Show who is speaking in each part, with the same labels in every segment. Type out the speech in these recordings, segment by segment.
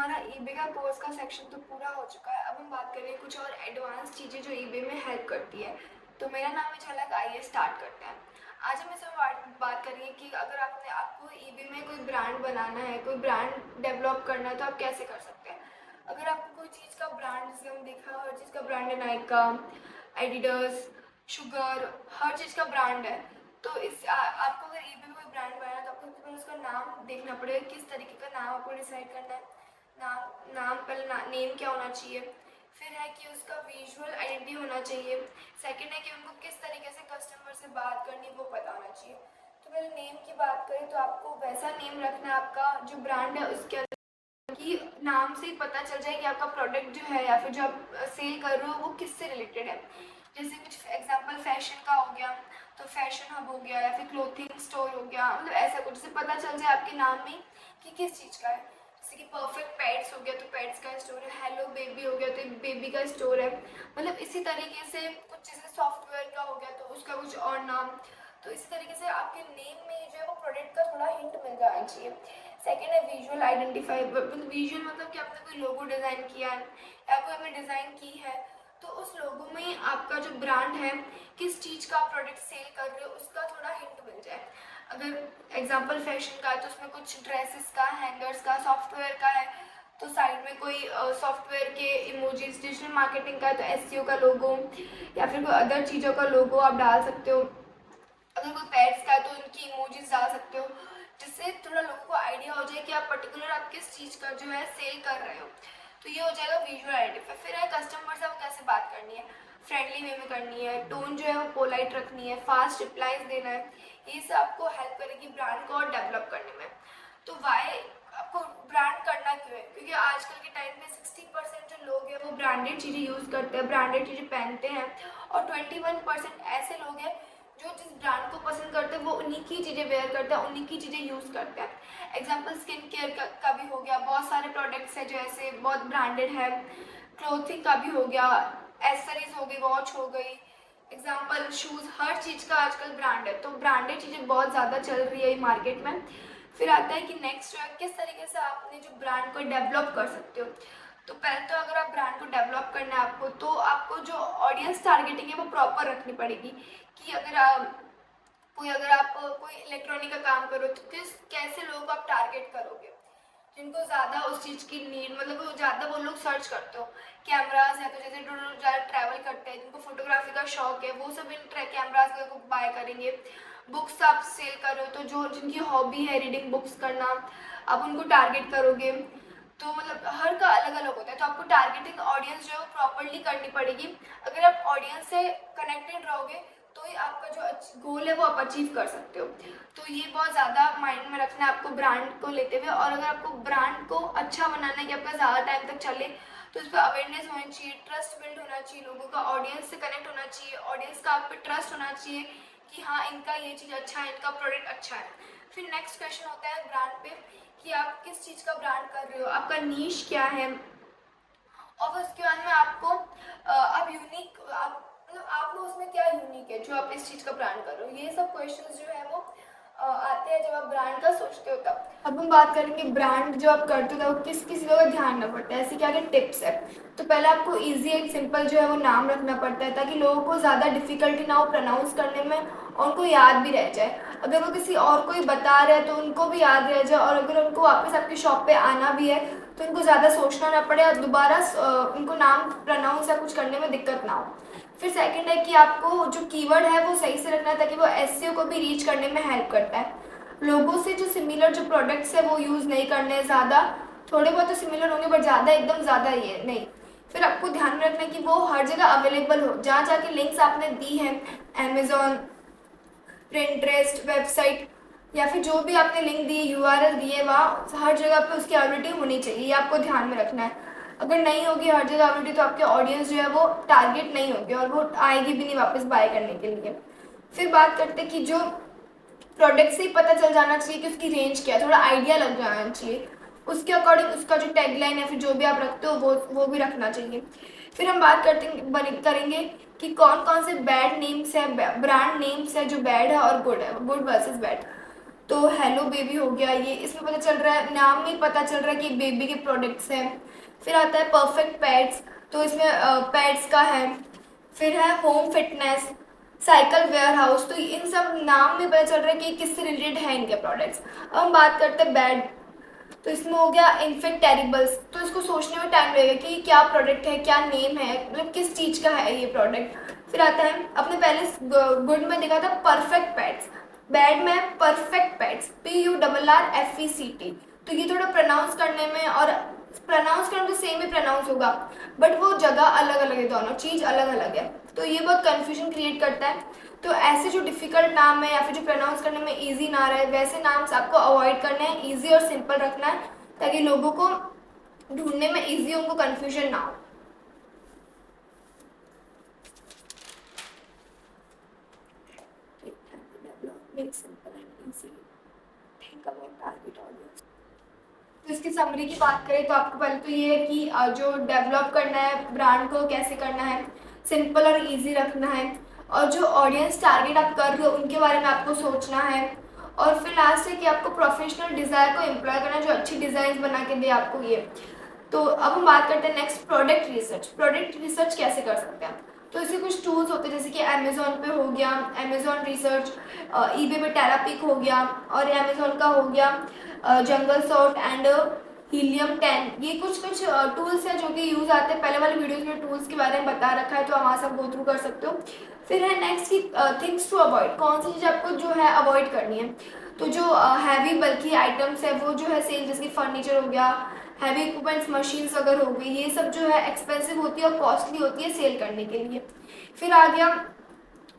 Speaker 1: हमारा ईबे का कोर्स का सेक्शन तो पूरा हो चुका है। अब हम बात करेंगे कुछ और एडवांस चीज़ें जो ईबे में हेल्प करती है। तो मेरा नाम है झलक, आइए स्टार्ट करते हैं। आज हम इसमें बात करेंगे कि अगर आपको ईबे में कोई ब्रांड बनाना है, कोई ब्रांड डेवलप करना है तो आप कैसे कर सकते हैं। अगर आपको कोई चीज़ का ब्रांड, जैसे हम देखा हर चीज़ का ब्रांड है, नाइका, एडिडास, शुगर, हर चीज़ का ब्रांड है। तो आपको अगर ईबे में कोई ब्रांड बनाना है तो आपको सबसे पहले उसका नाम देखना पड़ेगा, किस तरीके का नाम आपको डिसाइड करना है। नाम पहले नेम क्या होना चाहिए। फिर है कि उसका विजुअल आइडेंटिटी होना चाहिए। सेकंड है कि उनको किस तरीके से कस्टमर से बात करनी वो पता होना चाहिए। तो पहले नेम की बात करें तो आपको वैसा नेम रखना है, आपका जो ब्रांड है उसके कि नाम से ही पता चल जाए कि आपका प्रोडक्ट जो है या फिर जो आप सेल कर रहे हो वो किससे रिलेटेड है। जैसे कुछ एग्जांपल फैशन का हो गया तो फैशन हब हो गया, या फिर क्लोथिंग स्टोर हो गया, मतलब ऐसा कुछ जिससे पता चल जाए आपके नाम में कि किस चीज़ का है। जैसे कि परफेक्ट पेट्स हो गया तो पेट्स का स्टोर है, हेलो बेबी हो गया तो बेबी का स्टोर है। मतलब इसी तरीके से कुछ जैसे सॉफ्टवेयर का हो गया तो उसका कुछ और नाम। तो इसी तरीके से आपके नेम में जो है वो प्रोडक्ट का थोड़ा हिंट मिल जाना चाहिए। सेकेंड है विजुअल आइडेंटिफाई। मतलब विजुअल मतलब कि आपने कोई लोगो डिज़ाइन किया है या कोई आपने डिज़ाइन की है तो उस लोगो में आपका जो ब्रांड है, किस चीज़ का प्रोडक्ट सेल कर रहे हो उसका थोड़ा हिंट मिल जाए। अगर एग्जांपल फैशन का है तो उसमें कुछ ड्रेसेस का, हैंगर्स का, सॉफ्टवेयर का है तो साइड में कोई सॉफ्टवेयर के इमोजीज। डिजिटल मार्केटिंग का है तो एसईओ का लोगो या फिर कोई अदर चीज़ों का लोगो आप डाल सकते हो। अगर कोई पेट्स का है तो उनकी इमोजीज डाल सकते हो, जिससे थोड़ा लोगों को आइडिया हो जाए कि आप पर्टिकुलर आप किस चीज़ का जो है सेल कर रहे हो। तो ये हो जाएगा विजुअल आइडेंटिफाई। फिर है कस्टमर से आपको कैसे बात करनी है, फ्रेंडली वे में करनी है, टोन जो है वो पोलाइट रखनी है, फास्ट रिप्लाईज देना है। ये सब आपको हेल्प करेगी ब्रांड को और डेवलप करने में। तो वाई आपको ब्रांड करना क्यों है, क्योंकि आजकल के टाइम पे 60% जो लोग हैं वो ब्रांडेड चीज़ें यूज़ करते हैं, ब्रांडेड चीज़ें पहनते हैं, और 21% ऐसे लोग हैं जो जिस ब्रांड को पसंद करते हैं वो उन्हीं की चीज़ें वेयर करते हैं, उन्हीं की चीज़ें यूज़ करते हैं। एग्जाम्पल स्किन केयर का भी हो गया, बहुत सारे प्रोडक्ट्स हैं जो ऐसे बहुत ब्रांडेड है। क्लोथिंग का भी हो गया, एसेसरीज हो गई, वॉच हो गई, एग्जाम्पल शूज़, हर चीज़ का आजकल ब्रांड है। तो ब्रांडेड चीज़ें बहुत ज़्यादा चल रही है मार्केट में। फिर आता है कि नेक्स्ट जो है किस तरीके से आपने जो ब्रांड को डेवलप कर सकते हो। तो पहले तो अगर आप ब्रांड को डेवलप करना है आपको, तो आपको जो ऑडियंस टारगेटिंग है वो प्रॉपर रखनी पड़ेगी। कि अगर आप कोई इलेक्ट्रॉनिक का काम करो तो कैसे लोगों को आप टारगेट करोगे, जिनको ज़्यादा उस चीज़ की नीड, मतलब वो ज़्यादा वो लोग सर्च करते हो। कैमराज है तो जैसे जो लोग ज़्यादा ट्रैवल करते हैं, जिनको फोटोग्राफी का शौक है, वो सब इन कैमराज को बाय करेंगे। बुक्स आप सेल करो तो जो जिनकी हॉबी है रीडिंग बुक्स करना, आप उनको टारगेट करोगे। तो मतलब हर का अलग अलग होता है, तो आपको टारगेटिंग ऑडियंस जो है वो प्रॉपरली करनी पड़ेगी। अगर आप ऑडियंस से कनेक्टेड रहोगे तो ही आपका जो गोल है वो आप अचीव कर सकते हो। तो ये बहुत ज़्यादा माइंड में रखना है आपको ब्रांड को लेते हुए। और अगर आपको ब्रांड को अच्छा बनाना है कि आपका ज़्यादा टाइम तक चले, तो इस पर अवेयरनेस होनी चाहिए, ट्रस्ट बिल्ड होना चाहिए, लोगों का ऑडियंस से कनेक्ट होना चाहिए, ऑडियंस का आप पे ट्रस्ट होना चाहिए कि हाँ इनका ये चीज़ अच्छा है, इनका प्रोडक्ट अच्छा है। फिर नेक्स्ट क्वेश्चन होता है ब्रांड पे कि आप किस चीज़ का ब्रांड कर रहे हो, आपका नीश क्या है। और उसके बाद में आपको आप यूनिक, आप मतलब आप में उसमें क्या यूनिक है जो आप इस चीज़ का ब्रांड कर रहे हो। ये सब क्वेश्चंस जो है वो आते हैं जब आप ब्रांड का सोचते हो तब। अब हम बात करेंगे ब्रांड जो आप करते हो तो किस किस चीज़ों का ध्यान रखना पड़ता है, ऐसे क्या क्या टिप्स है। तो पहले आपको ईजी एंड सिंपल जो है वो नाम रखना पड़ता है, ताकि लोगों को ज़्यादा डिफिकल्टी ना हो प्रोनाउंस करने में और उनको याद भी रह जाए। अगर वो किसी और को ही बता रहे हैं तो उनको भी याद रह जाए, और अगर उनको वापस आपकी शॉप पे आना भी है तो उनको ज़्यादा सोचना ना पड़े और दोबारा उनको नाम प्रोनाउंस या कुछ करने में दिक्कत ना हो। फिर सेकंड है कि आपको जो कीवर्ड है वो सही से रखना है, ताकि वो एसईओ को भी रीच करने में हेल्प करता है। लोगों से जो सिमिलर जो प्रोडक्ट्स है वो यूज़ नहीं करने, ज़्यादा थोड़े बहुत तो सिमिलर होंगे बट ज़्यादा एकदम ज़्यादा ही है नहीं। फिर आपको ध्यान में रखना है कि वो हर जगह अवेलेबल हो, जहाँ जहाँ की लिंक्स आपने दी हैं, अमेजोन, पिंटरेस्ट, वेबसाइट, या फिर जो भी आपने लिंक दी है, यूआरएल दी है, वहाँ हर जगह पे उसकी अवेलेबिलिटी होनी चाहिए, ये आपको ध्यान में रखना है। अगर नहीं होगी हर जगह अवेलेबिलिटी तो आपके ऑडियंस जो है वो टारगेट नहीं होगी और वो आएगी भी नहीं वापस बाय करने के लिए। फिर बात करते हैं कि जो प्रोडक्ट से ही पता चल जाना चाहिए कि उसकी रेंज क्या है, थोड़ा आइडिया लग जाना चाहिए, उसके अकॉर्डिंग उसका जो टैगलाइन है फिर जो भी आप रखते हो वो भी रखना चाहिए। फिर हम बात करेंगे कि कौन कौन से बैड नेम्स है, ब्रांड नेम्स है जो बैड है और गुड है, गुड वर्सेस बैड। तो हेलो बेबी हो गया, ये इसमें पता चल रहा है, नाम में पता चल रहा है कि बेबी के प्रोडक्ट्स हैं। फिर आता है परफेक्ट पेट्स, तो इसमें पेट्स का है। फिर है home fitness, cycle warehouse, तो इन सब नाम में पता चल रहा है कि किससे रिलेटेड है इनके प्रोडक्ट्स। अब हम बात करते हैं बेड, तो इसमें हो गया इन्फेक्ट टेरिबल्स, तो इसको सोचने में टाइम लगेगा कि क्या प्रोडक्ट है, क्या नेम है, मतलब किस चीज़ का है ये प्रोडक्ट। फिर आता है, अपने पहले गुड में देखा था परफेक्ट पेट्स, बैड में परफेक्ट पेट्स, PURRFECT, तो ये थोड़ा प्रोनाउंस करने में और प्रोनाउंस करने तो सेम ही प्रोनाउंस होगा, बट वो जगह अलग अलग है, दोनों चीज़ अलग अलग है, तो ये बहुत कन्फ्यूजन क्रिएट करता है। तो ऐसे जो डिफ़िकल्ट नाम है या फिर जो प्रोनाउंस करने में इजी ना रहे, वैसे नाम्स आपको अवॉइड करने हैं, इजी और सिंपल रखना है, ताकि लोगों को ढूंढने में इजी, उनको कन्फ्यूजन ना हो। तो इसकी समरी की बात करें तो आपको पहले तो ये है कि जो डेवलप करना है ब्रांड को, कैसे करना है, सिंपल और इजी रखना है, और जो ऑडियंस टारगेट आप कर रहे हो उनके बारे में आपको सोचना है, और फिर लास्ट है कि आपको प्रोफेशनल डिज़ायर को एम्प्लॉय करना है, जो अच्छी डिज़ाइन बना के दे आपको ये। तो अब हम बात करते हैं next, product research. Product research कैसे कर सकते हैं, तो इसके कुछ टूल्स होते हैं, जैसे कि अमेजोन पे हो गया अमेजोन रिसर्च, ईबे पे टेरापिक हो गया, और अमेजोन का हो गया जंगल सॉर्ट एंड हीलियम 10, ये कुछ टूल्स हैं जो कि यूज़ आते हैं। पहले वाले वीडियोस में टूल्स के बारे में बता रखा है, तो वहाँ से आप गो थ्रू कर सकते हो। फिर है नेक्स्ट की थिंग्स टू अवॉइड, कौन सी चीज़ आपको जो है अवॉइड करनी है। तो जो हैवी बल्कि आइटम्स है वो जो है सेल, जैसे कि फर्नीचर हो गया, हैवी इक्विपमेंट्स मशीन्स अगर हो गई, ये सब जो है एक्सपेंसिव होती है और कॉस्टली होती है सेल करने के लिए। फिर आ गया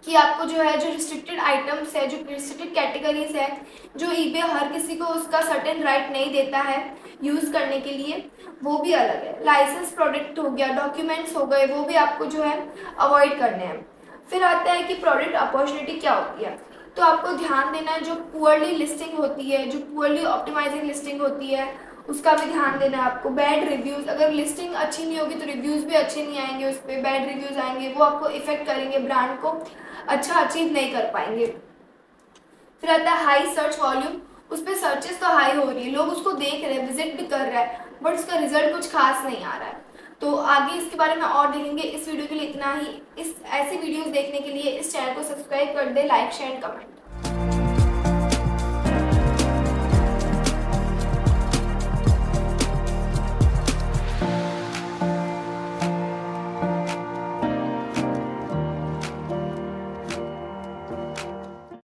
Speaker 1: कि आपको जो है जो रिस्ट्रिक्टेड आइटम्स है, जो रिस्ट्रिक्टेड कैटेगरीज है, जो ईबे हर किसी को उसका सर्टेन राइट नहीं देता है यूज़ करने के लिए, वो भी अलग है। लाइसेंस प्रोडक्ट हो गया, डॉक्यूमेंट्स हो गए, वो भी आपको जो है अवॉइड करने हैं। फिर आता है कि प्रोडक्ट अपॉर्चुनिटी क्या होती है, तो आपको ध्यान देना है जो पुअरली लिस्टिंग होती है, जो पुअरली ऑप्टिमाइजिंग लिस्टिंग होती है, उसका भी ध्यान देना है आपको। बैड रिव्यूज़, अगर लिस्टिंग अच्छी नहीं होगी तो रिव्यूज़ भी अच्छे नहीं आएंगे, उस पर बैड रिव्यूज़ आएंगे, वो आपको इफेक्ट करेंगे, ब्रांड को अच्छा अचीव नहीं कर पाएंगे। फिर आता है हाई सर्च वॉल्यूम, उस पर सर्चेस तो हाई हो रही है, लोग उसको देख रहे हैं, विजिट भी कर रहा है, बट उसका रिजल्ट कुछ खास नहीं आ रहा है। तो आगे इसके बारे में और देखेंगे। इस वीडियो के लिए इतना ही। इस ऐसी वीडियोस देखने के लिए इस चैनल को सब्सक्राइब कर दे, लाइक शेयर कमेंट।